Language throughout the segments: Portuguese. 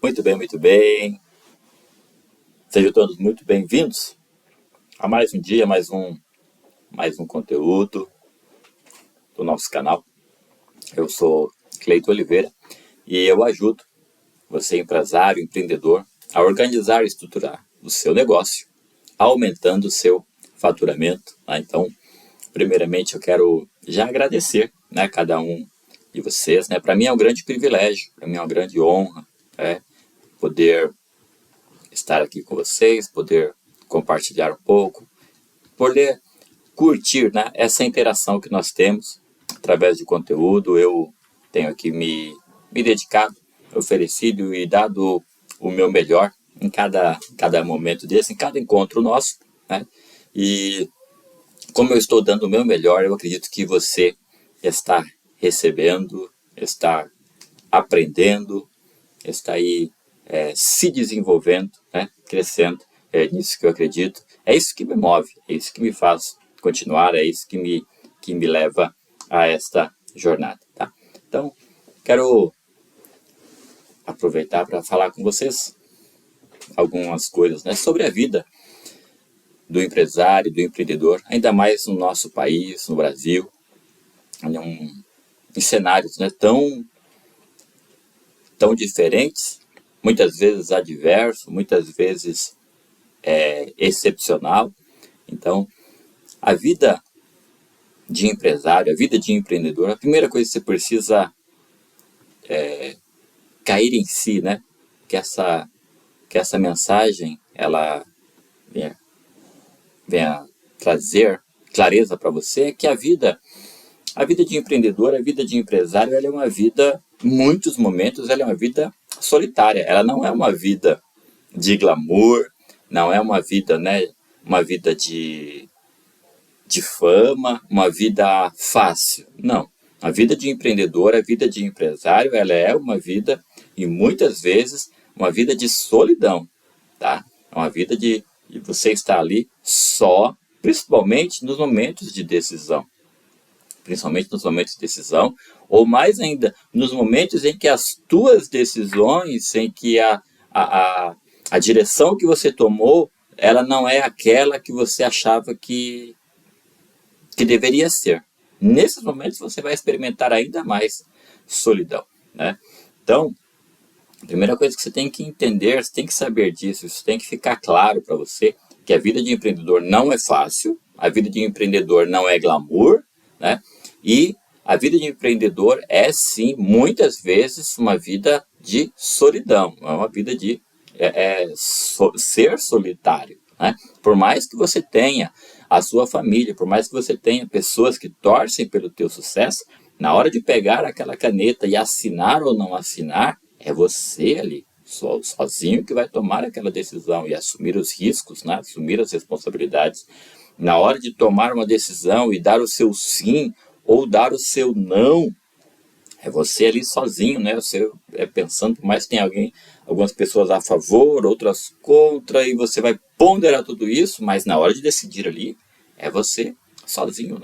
Muito bem, muito bem. Sejam todos muito bem-vindos a mais um dia, mais um conteúdo do nosso canal. Eu sou Cleito Oliveira e eu ajudo você, empresário, empreendedor, a organizar e estruturar o seu negócio, aumentando o seu faturamento. Então, primeiramente, eu quero já agradecer, cada um de vocês. Para mim é um grande privilégio, para mim é uma grande honra poder estar aqui com vocês, poder compartilhar um pouco, poder curtir essa interação que nós temos através de conteúdo. Eu tenho aqui me dedicado, oferecido e dado o meu melhor em cada momento desse, em cada encontro nosso, E como eu estou dando o meu melhor, eu acredito que você está recebendo, está aprendendo, está aí se desenvolvendo, crescendo. É nisso que eu acredito. É isso que me move, é isso que me faz continuar, é isso que me leva a esta jornada. Então, quero aproveitar para falar com vocês algumas coisas sobre a vida do empresário, do empreendedor, ainda mais no nosso país, no Brasil, em cenários tão diferentes, muitas vezes adverso, muitas vezes excepcional. Então, a vida de empresário, a vida de empreendedor, a primeira coisa que você precisa cair em si, que essa mensagem ela venha trazer clareza para você, é que a vida de empreendedor, a vida de empresário, ela é uma vida, em muitos momentos, ela é uma vida solitária. Ela não é uma vida de glamour, não é uma vida, uma vida de fama, uma vida fácil. Não. A vida de empreendedor, a vida de empresário, ela é uma vida, e muitas vezes, uma vida de solidão, É uma vida de você estar ali só, principalmente nos momentos de decisão. Principalmente nos momentos de decisão, ou mais ainda, nos momentos em que as tuas decisões, em que a direção que você tomou, ela não é aquela que você achava que deveria ser. Nesses momentos você vai experimentar ainda mais solidão. Então, a primeira coisa que você tem que entender, você tem que saber disso, isso tem que ficar claro para você, que a vida de empreendedor não é fácil, a vida de empreendedor não é glamour, e a vida de empreendedor é, sim, muitas vezes uma vida de solidão, é uma vida de ser solitário. Por mais que você tenha a sua família, por mais que você tenha pessoas que torcem pelo teu sucesso, na hora de pegar aquela caneta e assinar ou não assinar, é você ali, sozinho, que vai tomar aquela decisão e assumir os riscos, assumir as responsabilidades. Na hora de tomar uma decisão e dar o seu sim ou dar o seu não, é você ali sozinho, Você pensando, por mais que tenha algumas pessoas a favor, outras contra, e você vai ponderar tudo isso, mas na hora de decidir ali, é você sozinho,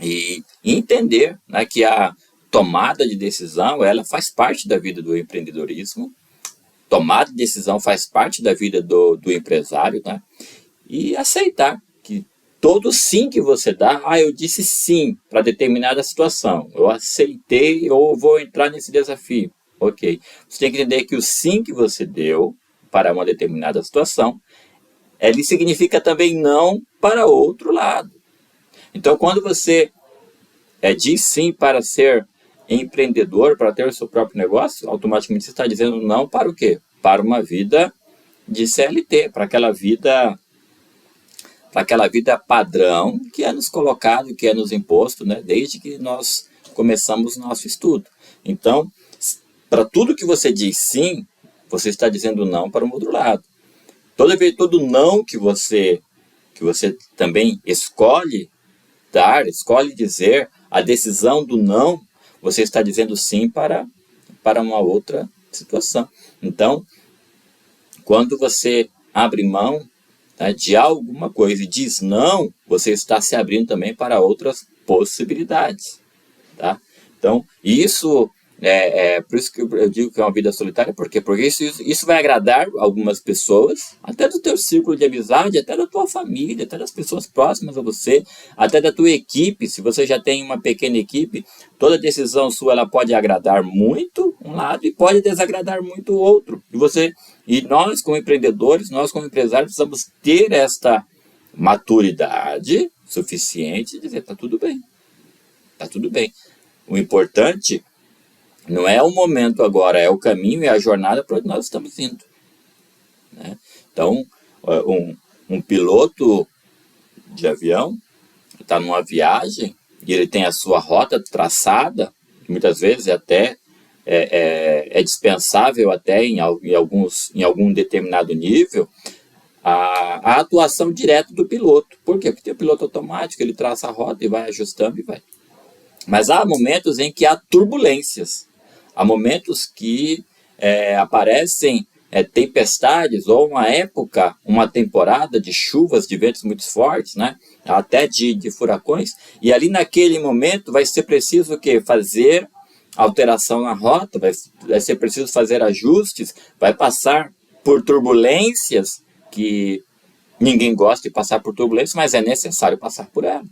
E entender, que a tomada de decisão, ela faz parte da vida do empreendedorismo, tomada de decisão faz parte da vida do empresário, E aceitar que todo sim que você dá, eu disse sim para determinada situação, eu aceitei ou vou entrar nesse desafio, ok. Você tem que entender que o sim que você deu para uma determinada situação, ele significa também não para outro lado. Então, quando você diz sim para ser empreendedor, para ter o seu próprio negócio, automaticamente você está dizendo não para o quê? Para uma vida de CLT, para aquela vida padrão que é nos colocado, que é nos imposto, desde que nós começamos nosso estudo. Então, para tudo que você diz sim, você está dizendo não para o outro lado. Todo não que você também escolhe dar, escolhe dizer, a decisão do não, você está dizendo sim para uma outra situação. Então, quando você abre mão de alguma coisa e diz não, você está se abrindo também para outras possibilidades. Então, isso Por isso que eu digo que é uma vida solitária, por quê? Porque isso vai agradar algumas pessoas, até do teu círculo de amizade, até da tua família, até das pessoas próximas a você, até da tua equipe. Se você já tem uma pequena equipe, toda decisão sua ela pode agradar muito um lado e pode desagradar muito o outro. E nós, como empreendedores, nós como empresários, precisamos ter esta maturidade suficiente de dizer, tá tudo bem. Tá tudo bem. O importante não é o momento agora, é o caminho e a jornada para onde nós estamos indo. Né? Então, um piloto de avião está numa viagem e ele tem a sua rota traçada, muitas vezes até é dispensável até em algum determinado nível, a atuação direta do piloto. Por quê? Porque tem o piloto automático, ele traça a rota e vai ajustando e vai. Mas há momentos em que há turbulências. Há momentos que aparecem tempestades, ou uma época, uma temporada de chuvas, de ventos muito fortes, né? Até de furacões, e ali naquele momento vai ser preciso o quê? Fazer alteração na rota, vai ser preciso fazer ajustes, vai passar por turbulências, que ninguém gosta de passar por turbulências, mas é necessário passar por ela.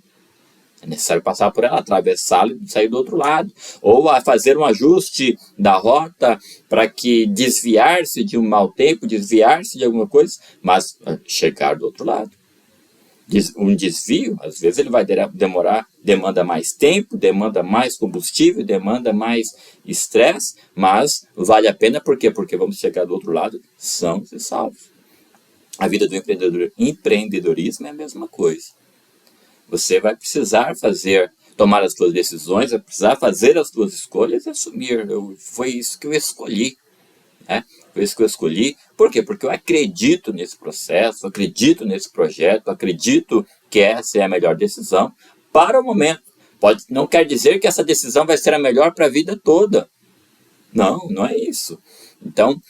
É necessário passar por ela, atravessá-la e sair do outro lado. Ou a fazer um ajuste da rota para que desviar-se de um mau tempo, desviar-se de alguma coisa, mas chegar do outro lado. Um desvio, às vezes ele vai demorar, demanda mais tempo, demanda mais combustível, demanda mais estresse, mas vale a pena, por quê? Porque vamos chegar do outro lado sãos e salvos. A vida do empreendedorismo é a mesma coisa. Você vai precisar tomar as suas decisões, vai precisar fazer as suas escolhas e assumir. Foi isso que eu escolhi. Né? Foi isso que eu escolhi. Por quê? Porque eu acredito nesse processo, acredito nesse projeto, acredito que essa é a melhor decisão para o momento. Não quer dizer que essa decisão vai ser a melhor para a vida toda. Não é isso. Então,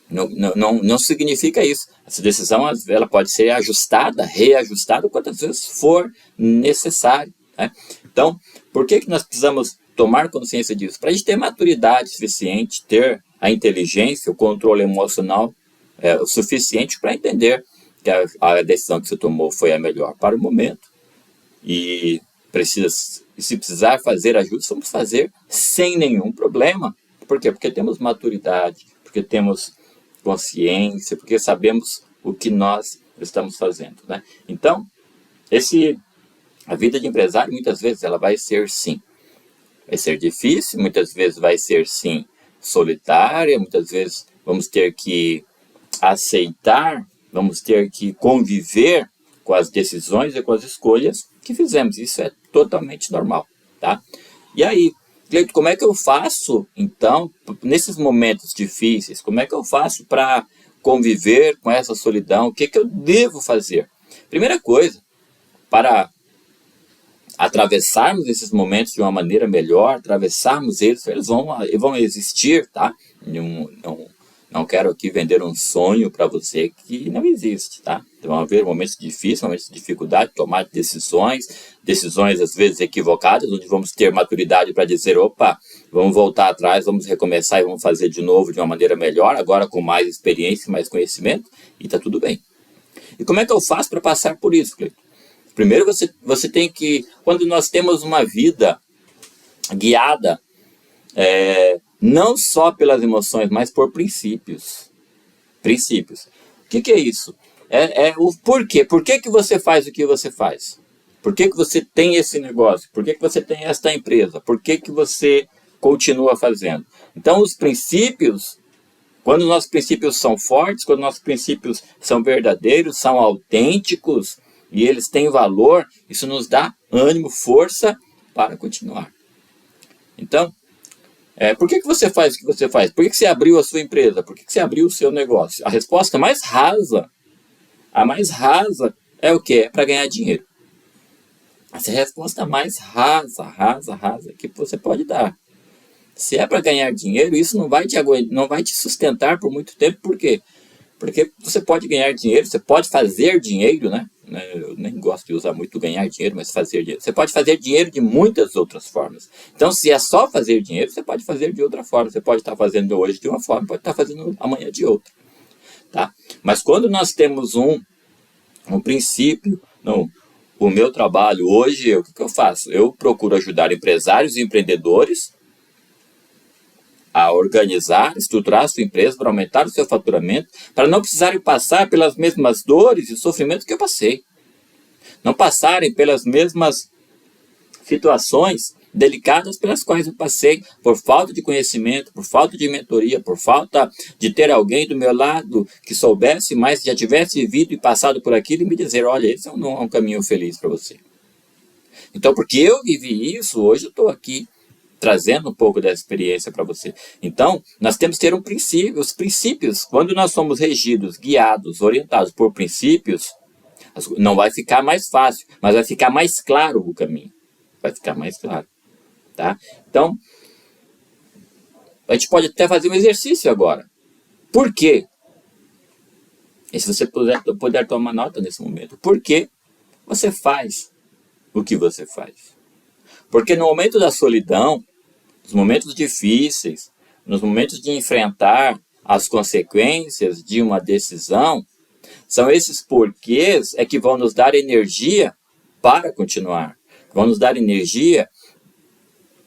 não significa isso. Essa decisão ela pode ser ajustada, reajustada, quantas vezes for necessário. Né? Então, por que nós precisamos tomar consciência disso? Para a gente ter maturidade suficiente, ter a inteligência, o controle emocional o suficiente para entender que a decisão que você tomou foi a melhor para o momento. E se precisar fazer ajustes, vamos fazer sem nenhum problema. Por quê? Porque temos maturidade, porque temos consciência, porque sabemos o que nós estamos fazendo. Né? Então, a vida de empresário, muitas vezes, ela vai ser sim. Vai ser difícil, muitas vezes vai ser sim solitária, muitas vezes vamos ter que aceitar, vamos ter que conviver com as decisões e com as escolhas que fizemos. Isso é totalmente normal. Tá? E aí, Cleito, como é que eu faço, então, nesses momentos difíceis, como é que eu faço para conviver com essa solidão? O que eu devo fazer? Primeira coisa, para atravessarmos esses momentos de uma maneira melhor, atravessarmos eles vão existir, tá? Não quero aqui vender um sonho para você que não existe, tá? Vão haver momentos difíceis, momentos de dificuldade, tomar decisões às vezes equivocadas, onde vamos ter maturidade para dizer, opa, vamos voltar atrás, vamos recomeçar e vamos fazer de novo de uma maneira melhor, agora com mais experiência, mais conhecimento, e está tudo bem. E como é que eu faço para passar por isso, Cleiton? Primeiro você tem que, quando nós temos uma vida guiada, não só pelas emoções, mas por princípios. Princípios. O que é isso? O porquê. Por que você faz o que você faz? Por que você tem esse negócio? Por que você tem esta empresa? Por que você continua fazendo? Então, os princípios, quando nossos princípios são fortes, quando nossos princípios são verdadeiros, são autênticos e eles têm valor, isso nos dá ânimo, força para continuar. Então, por que você faz o que você faz? Por que você abriu a sua empresa? Por que você abriu o seu negócio? A resposta mais rasa, é o quê? É para ganhar dinheiro. Essa é a resposta mais rasa que você pode dar. Se é para ganhar dinheiro, isso não vai te sustentar por muito tempo. Por quê? Porque você pode ganhar dinheiro, você pode fazer dinheiro, né? né? Eu nem gosto de usar muito ganhar dinheiro, mas fazer dinheiro. Você pode fazer dinheiro de muitas outras formas. Então, se é só fazer dinheiro, você pode fazer de outra forma. Você pode estar fazendo hoje de uma forma, pode estar fazendo amanhã de outra. Tá? Mas quando nós temos um princípio, não, o meu trabalho hoje, o que eu faço? Eu procuro ajudar empresários e empreendedores a organizar, estruturar a sua empresa para aumentar o seu faturamento, para não precisarem passar pelas mesmas dores e sofrimentos que eu passei. Não passarem pelas mesmas situações delicadas pelas quais eu passei, por falta de conhecimento, por falta de mentoria, por falta de ter alguém do meu lado que soubesse mais, que já tivesse vivido e passado por aquilo e me dizer, olha, esse não é um caminho feliz para você. Então, porque eu vivi isso, hoje eu estou aqui trazendo um pouco dessa experiência para você. Então, nós temos que ter um princípio, os princípios, quando nós somos regidos, guiados, orientados por princípios, não vai ficar mais fácil, mas vai ficar mais claro o caminho. Vai ficar mais claro. Tá? Então, a gente pode até fazer um exercício agora. Por quê? E se você puder tomar nota nesse momento. Por que você faz o que você faz? Porque no momento da solidão, nos momentos difíceis, nos momentos de enfrentar as consequências de uma decisão, são esses porquês que vão nos dar energia para continuar. Vão nos dar energia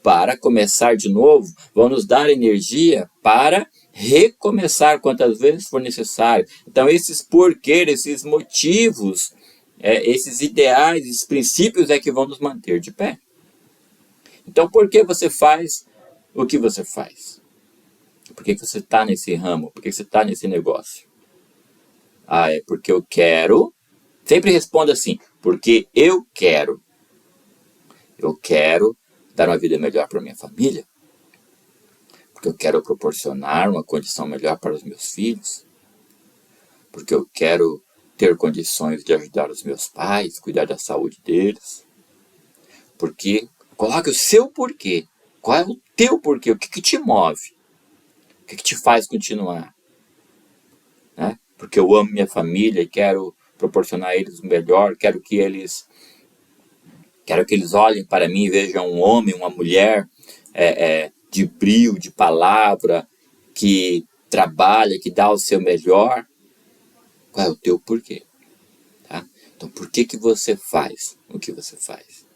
para começar de novo, vão nos dar energia para recomeçar quantas vezes for necessário. Então, esses porquês, esses motivos, esses ideais, esses princípios que vão nos manter de pé. Então, por que você faz o que você faz? Por que você está nesse ramo? Por que você está nesse negócio? É porque eu quero. Sempre responda assim, porque eu quero. Eu quero dar uma vida melhor para minha família. Porque eu quero proporcionar uma condição melhor para os meus filhos. Porque eu quero ter condições de ajudar os meus pais, cuidar da saúde deles. Porque coloque o seu porquê. Qual é o teu porquê? O que te move? O que te faz continuar? Né? Porque eu amo minha família e quero proporcionar a eles o melhor. Quero que eles olhem para mim e vejam um homem, uma mulher de brio, de palavra, que trabalha, que dá o seu melhor. Qual é o teu porquê? Tá? Então, por que você faz o que você faz?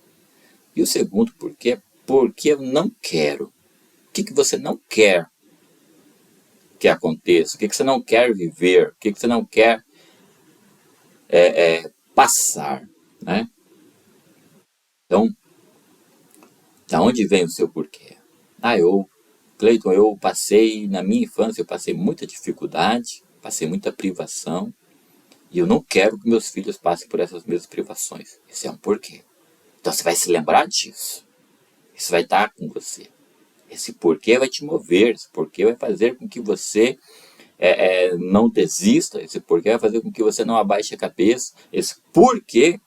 E o segundo porquê é porque eu não quero. O que você não quer que aconteça? O que você não quer viver? O que você não quer passar? Né? Então, da onde vem o seu porquê? Cleiton, eu passei, na minha infância, eu passei muita dificuldade, passei muita privação, e eu não quero que meus filhos passem por essas mesmas privações. Esse é um porquê. Então você vai se lembrar disso. Isso vai estar com você. Esse porquê vai te mover, esse porquê vai fazer com que você não desista, esse porquê vai fazer com que você não abaixe a cabeça, esse porquê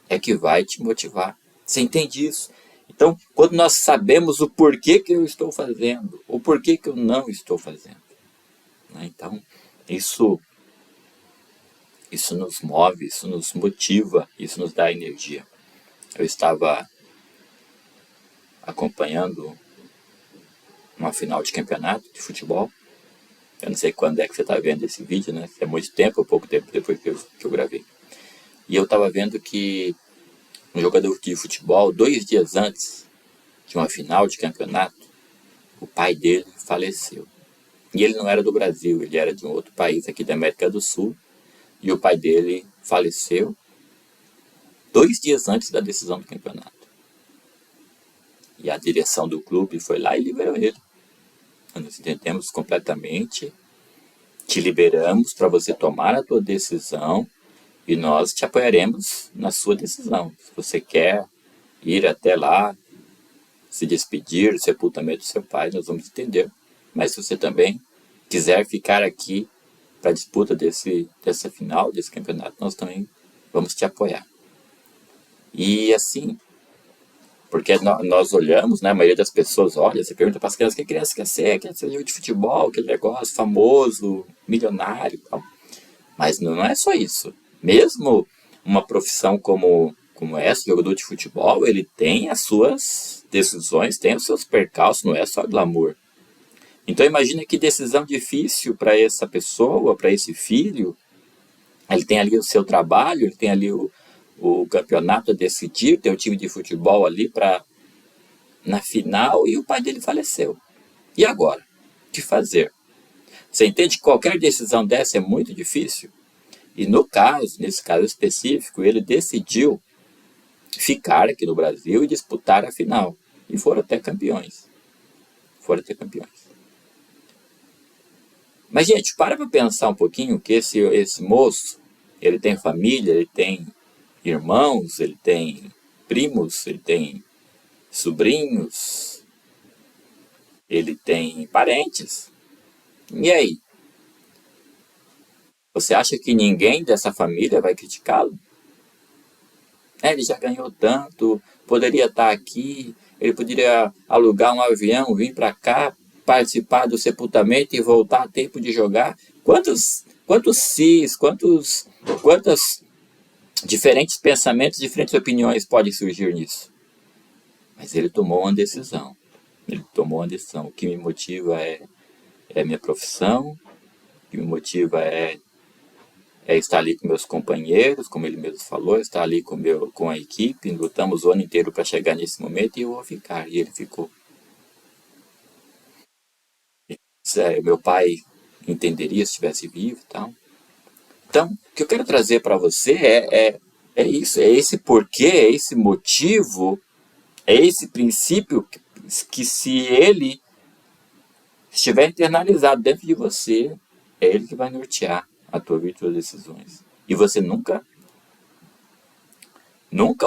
é que vai te motivar. Você entende isso? Então, quando nós sabemos o porquê que eu estou fazendo, o porquê que eu não estou fazendo, né? Então, isso nos move, isso nos motiva, isso nos dá energia. Eu estava acompanhando uma final de campeonato de futebol. Eu não sei quando é que você está vendo esse vídeo, né? Se é muito tempo ou pouco tempo depois que eu gravei. E eu estava vendo que um jogador de futebol, 2 dias antes de uma final de campeonato, o pai dele faleceu. E ele não era do Brasil, ele era de um outro país aqui da América do Sul. E o pai dele faleceu 2 dias antes da decisão do campeonato. E a direção do clube foi lá e liberou ele. Nós entendemos completamente, te liberamos para você tomar a tua decisão e nós te apoiaremos na sua decisão. Se você quer ir até lá, se despedir do sepultamento do seu pai, nós vamos entender. Mas se você também quiser ficar aqui para a disputa dessa final, desse campeonato, nós também vamos te apoiar. E assim, porque nós olhamos, né, a maioria das pessoas olha, você pergunta para as crianças o que a criança quer ser jogador de futebol, aquele negócio famoso, milionário e tal. Mas não é só isso. Mesmo uma profissão como essa, jogador de futebol, ele tem as suas decisões, tem os seus percalços, não é só glamour. Então imagina que decisão difícil para essa pessoa, para esse filho. Ele tem ali o seu trabalho, ele tem ali o campeonato a decidir, tem o time de futebol ali na final, e o pai dele faleceu. E agora? O que fazer? Você entende que qualquer decisão dessa é muito difícil? E nesse caso específico, ele decidiu ficar aqui no Brasil e disputar a final. E foram até campeões. Mas, gente, para pensar um pouquinho que esse moço, ele tem família, ele tem irmãos, ele tem primos, ele tem sobrinhos, ele tem parentes. E aí? Você acha que ninguém dessa família vai criticá-lo? Ele já ganhou tanto, poderia estar aqui, ele poderia alugar um avião, vir para cá, participar do sepultamento e voltar a tempo de jogar. Quantos quantas diferentes pensamentos, diferentes opiniões podem surgir nisso? Mas ele tomou uma decisão. O que me motiva é a minha profissão, o que me motiva é estar ali com meus companheiros, como ele mesmo falou, estar ali com a equipe, lutamos o ano inteiro para chegar nesse momento e eu vou ficar. E ele ficou. Meu pai entenderia se estivesse vivo e tal. Então, o que eu quero trazer para você é isso, é esse porquê, é esse motivo, é esse princípio que se ele estiver internalizado dentro de você, é ele que vai nortear a tua vida e tuas decisões. E você nunca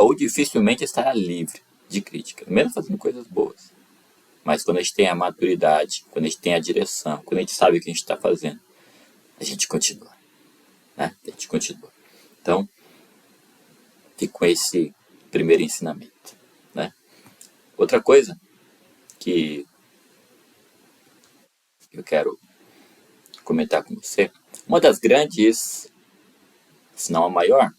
ou dificilmente estará livre de crítica, mesmo fazendo coisas boas. Mas quando a gente tem a maturidade, quando a gente tem a direção, quando a gente sabe o que a gente está fazendo, a gente continua. Né? A gente continua. Então, fica com esse primeiro ensinamento. Né? Outra coisa que eu quero comentar com você, uma das grandes, se não a maior,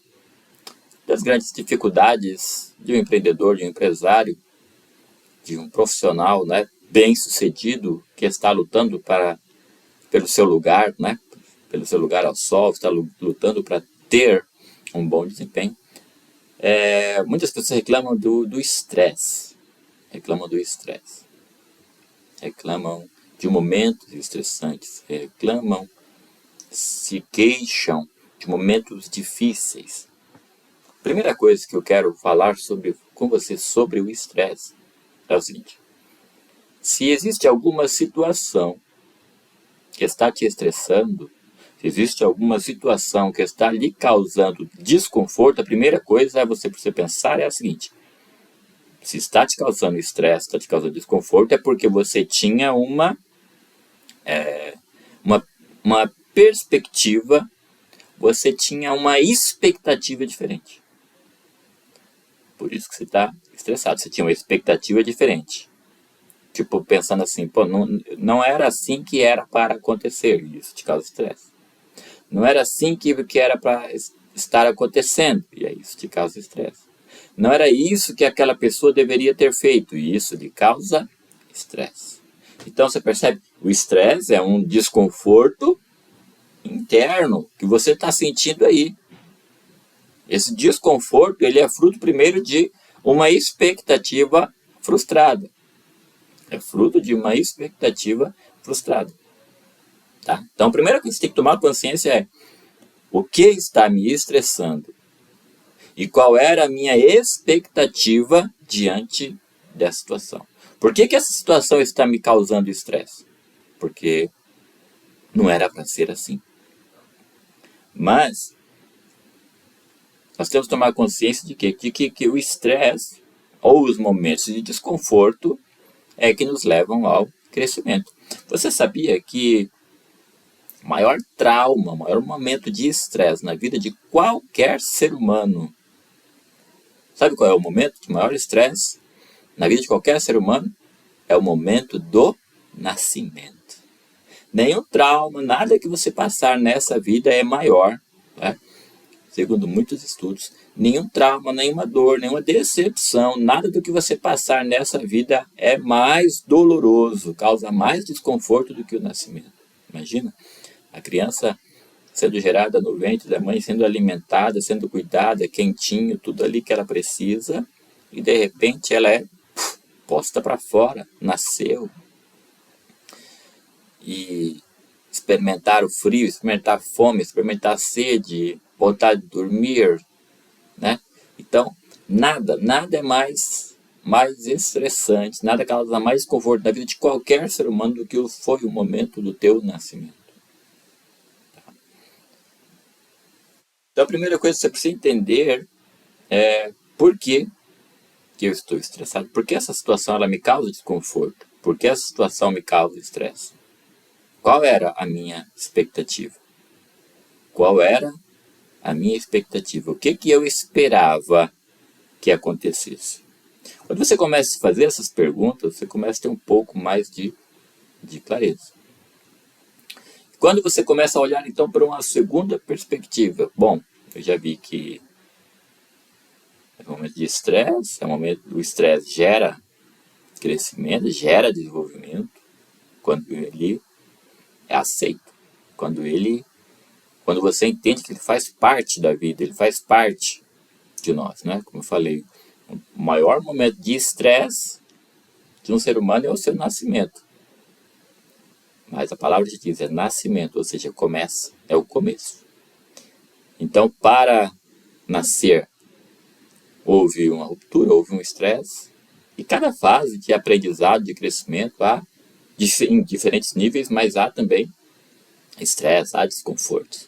das grandes dificuldades de um empreendedor, de um empresário, de um profissional, né, bem-sucedido, que está lutando pelo seu lugar, né, pelo seu lugar ao sol, está lutando para ter um bom desempenho. Muitas pessoas reclamam do estresse. Reclamam de momentos estressantes. Se queixam de momentos difíceis. Primeira coisa que eu quero falar com você sobre o estresse é o seguinte: se existe alguma situação que está te estressando, se existe alguma situação que está lhe causando desconforto, a primeira coisa é você pensar é a seguinte: se está te causando estresse, está te causando desconforto, é porque você tinha uma perspectiva, você tinha uma expectativa diferente. Por isso que você está estressado. Você tinha uma expectativa diferente. Tipo, pensando assim, não era assim que era para acontecer. Isso te causa estresse. Não era assim que era para estar acontecendo. E aí isso te causa estresse. Não era isso que aquela pessoa deveria ter feito. E isso lhe causa estresse. Então você percebe, o estresse é um desconforto interno que você está sentindo aí. Esse desconforto, ele é fruto primeiro de uma expectativa frustrada. É fruto de uma expectativa frustrada. Tá? Então, a primeira coisa que você tem que tomar consciência é: o que está me estressando? E qual era a minha expectativa diante dessa situação? Por que essa situação está me causando estresse? Porque não era para ser assim. Mas nós temos que tomar consciência de que o estresse ou os momentos de desconforto é que nos levam ao crescimento. Você sabia que o maior trauma, o maior momento de estresse na vida de qualquer ser humano, sabe qual é o momento de maior estresse na vida de qualquer ser humano? É o momento do nascimento. Nenhum trauma, nada que você passar nessa vida é maior, né, segundo muitos estudos, nenhum trauma, nenhuma dor, nenhuma decepção, nada do que você passar nessa vida é mais doloroso, causa mais desconforto do que o nascimento. Imagina, a criança sendo gerada no ventre da mãe, sendo alimentada, sendo cuidada, quentinho, tudo ali que ela precisa, e de repente ela é posta para fora, nasceu. E experimentar o frio, experimentar a fome, experimentar a sede, vontade de dormir, né? Então, nada é mais estressante, nada causa mais desconforto na vida de qualquer ser humano do que foi o momento do teu nascimento. Tá? Então, a primeira coisa que você precisa entender é por que eu estou estressado, por que essa situação ela me causa desconforto, por que essa situação me causa estresse. Qual era a minha expectativa? Qual era a minha expectativa? O que eu esperava que acontecesse? Quando você começa a fazer essas perguntas, você começa a ter um pouco mais de clareza. Quando você começa a olhar, então, para uma segunda perspectiva, bom, eu já vi que é um momento de estresse, o estresse gera crescimento, gera desenvolvimento, quando ele é aceito, quando você entende que ele faz parte da vida, ele faz parte de nós, né? Como eu falei, o maior momento de estresse de um ser humano é o seu nascimento. Mas a palavra de diz é nascimento, ou seja, começa, é o começo. Então, para nascer, houve uma ruptura, houve um estresse, e cada fase de aprendizado, de crescimento, há em diferentes níveis, mas há também estresse, há desconfortos.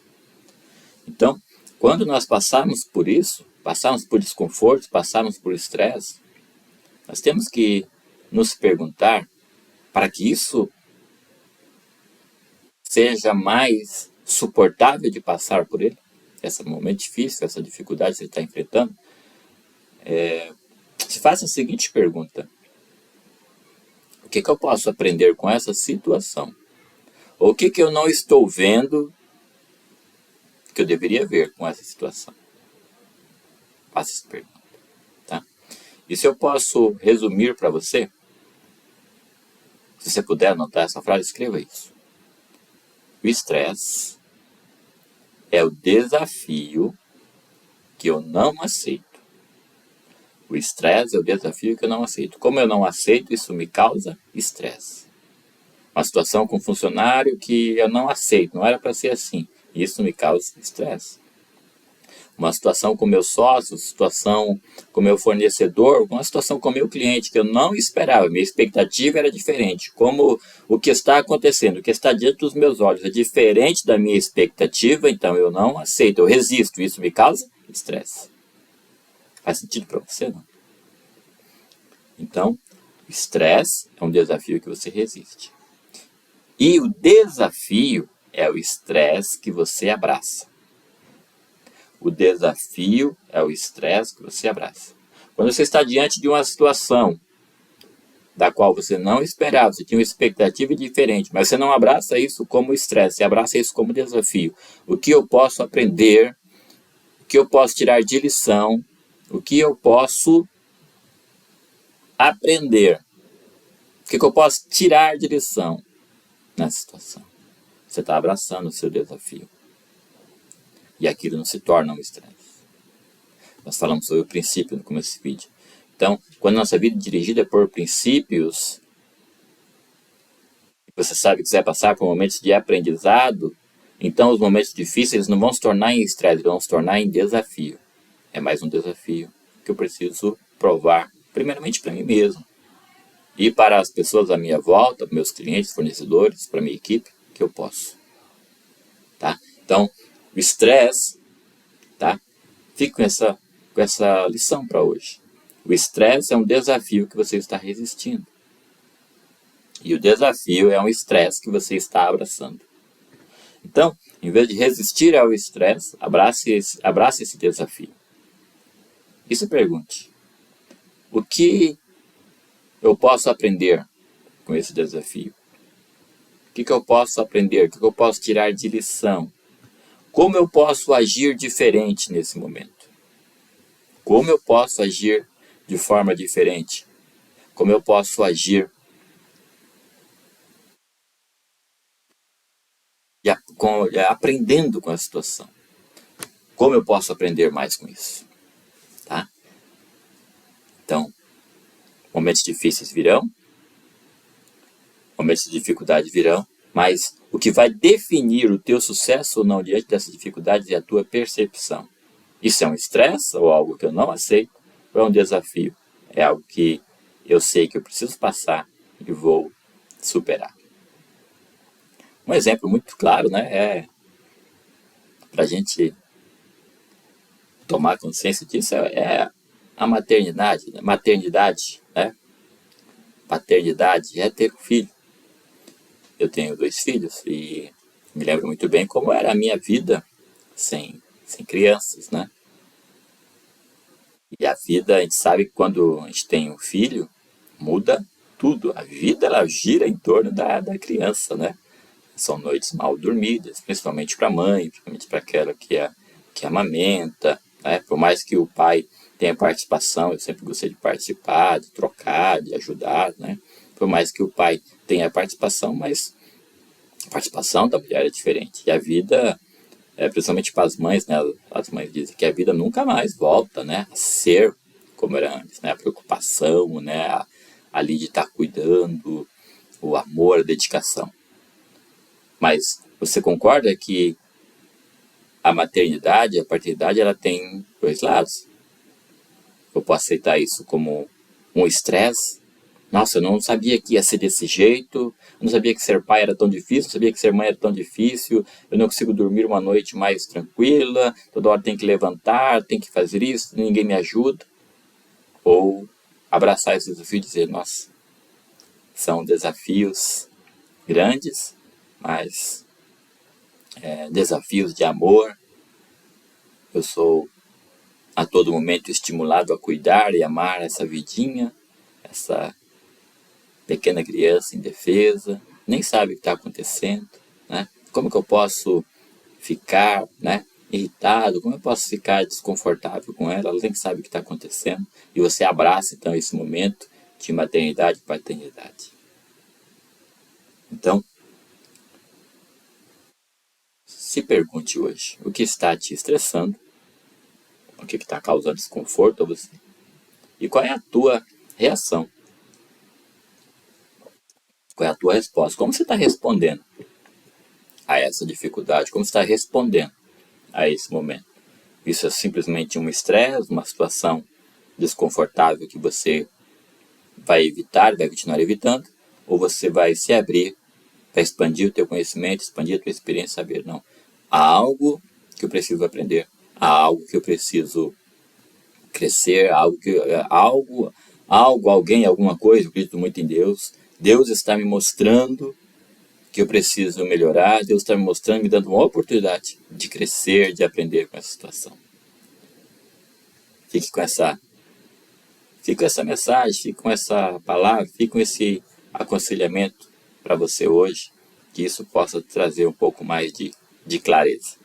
Então, quando nós passarmos por isso, passarmos por desconfortos, passarmos por estresse, nós temos que nos perguntar, para que isso seja mais suportável de passar por ele, esse momento difícil, essa dificuldade que você está enfrentando, se faça a seguinte pergunta: o que eu posso aprender com essa situação? Ou o que eu não estou vendo que eu deveria ver com essa situação? Faça essa pergunta. Tá? E se eu posso resumir para você, se você puder anotar essa frase, escreva isso. O estresse é o desafio que eu não aceito. O estresse é o desafio que eu não aceito. Como eu não aceito, isso me causa estresse. Uma situação com um funcionário que eu não aceito, não era para ser assim. Isso me causa estresse. Uma situação com meu sócio, situação com meu fornecedor, uma situação com meu cliente que eu não esperava, minha expectativa era diferente. Como o que está acontecendo, o que está diante dos meus olhos é diferente da minha expectativa, então eu não aceito, eu resisto. Isso me causa estresse. Faz sentido para você, não? Então, estresse é um desafio que você resiste. E o desafio é o estresse que você abraça. O desafio é o estresse que você abraça. Quando você está diante de uma situação da qual você não esperava, você tinha uma expectativa diferente, mas você não abraça isso como estresse, você abraça isso como desafio. O que eu posso aprender, o que eu posso tirar de lição, o que eu posso aprender, o que eu posso tirar de lição nessa situação. Você está abraçando o seu desafio. E aquilo não se torna um estresse. Nós falamos sobre o princípio no começo desse vídeo. Então, quando nossa vida é dirigida por princípios, você sabe que você vai passar por momentos de aprendizado, então os momentos difíceis não vão se tornar em estresse, vão se tornar em desafio. É mais um desafio que eu preciso provar, primeiramente para mim mesmo. E para as pessoas à minha volta, para meus clientes, fornecedores, para a minha equipe, que eu posso. Tá? Então, o estresse, tá? Fique com essa lição para hoje. O estresse é um desafio que você está resistindo. E o desafio é um estresse que você está abraçando. Então, em vez de resistir ao estresse, abrace esse desafio. E se pergunte: o que eu posso aprender com esse desafio? O que eu posso aprender? O que eu posso tirar de lição? Como eu posso agir diferente nesse momento? Como eu posso agir de forma diferente? Como eu posso agir aprendendo com a situação? Como eu posso aprender mais com isso? Tá? Então, momentos difíceis virão, momentos de dificuldade virão, mas o que vai definir o teu sucesso ou não diante dessas dificuldades é a tua percepção. Isso é um estresse ou algo que eu não aceito ou é um desafio? É algo que eu sei que eu preciso passar e vou superar. Um exemplo muito claro, né, é para a gente tomar consciência disso é a maternidade, né? Paternidade é ter um filho. Eu tenho 2 filhos e me lembro muito bem como era a minha vida sem crianças, né? E a vida, a gente sabe que quando a gente tem um filho, muda tudo. A vida, ela gira em torno da criança, né? São noites mal dormidas, principalmente para a mãe, principalmente para aquela que amamenta, né? Por mais que o pai tenha participação, eu sempre gostei de participar, de trocar, de ajudar, né? Por mais que o pai tenha participação, mas a participação da mulher é diferente. E a vida, principalmente para as mães, né? As mães dizem que a vida nunca mais volta, né? A ser como era antes, né? A preocupação, né? Ali de estar cuidando, o amor, a dedicação. Mas você concorda que a maternidade, a paternidade, ela tem 2 lados? Eu posso aceitar isso como um estresse. Nossa, eu não sabia que ia ser desse jeito, eu não sabia que ser pai era tão difícil, não sabia que ser mãe era tão difícil, eu não consigo dormir uma noite mais tranquila, toda hora tem que levantar, tem que fazer isso, ninguém me ajuda. Ou abraçar esse desafio e dizer, nossa, são desafios grandes, mas desafios de amor. Eu sou a todo momento estimulado a cuidar e amar essa vidinha, essa pequena criança indefesa, nem sabe o que está acontecendo, né? Como que eu posso ficar, né, irritado? Como eu posso ficar desconfortável com ela? Ela nem sabe o que está acontecendo. E você abraça, então, esse momento de maternidade e paternidade. Então, se pergunte hoje, o que está te estressando? O que está causando desconforto a você? E qual é a tua reação? Qual é a tua resposta? Como você está respondendo a essa dificuldade? Como você está respondendo a esse momento? Isso é simplesmente um estresse, uma situação desconfortável que você vai evitar, vai continuar evitando? Ou você vai se abrir para expandir o teu conhecimento, expandir a tua experiência, saber, não, há algo que eu preciso aprender, há algo que eu preciso crescer, alguém, alguma coisa, eu acredito muito em Deus. Deus está me mostrando que eu preciso melhorar, Deus está me mostrando, me dando uma oportunidade de crescer, de aprender com essa situação. Fique com essa mensagem, fique com essa palavra, fique com esse aconselhamento para você hoje, que isso possa trazer um pouco mais de clareza.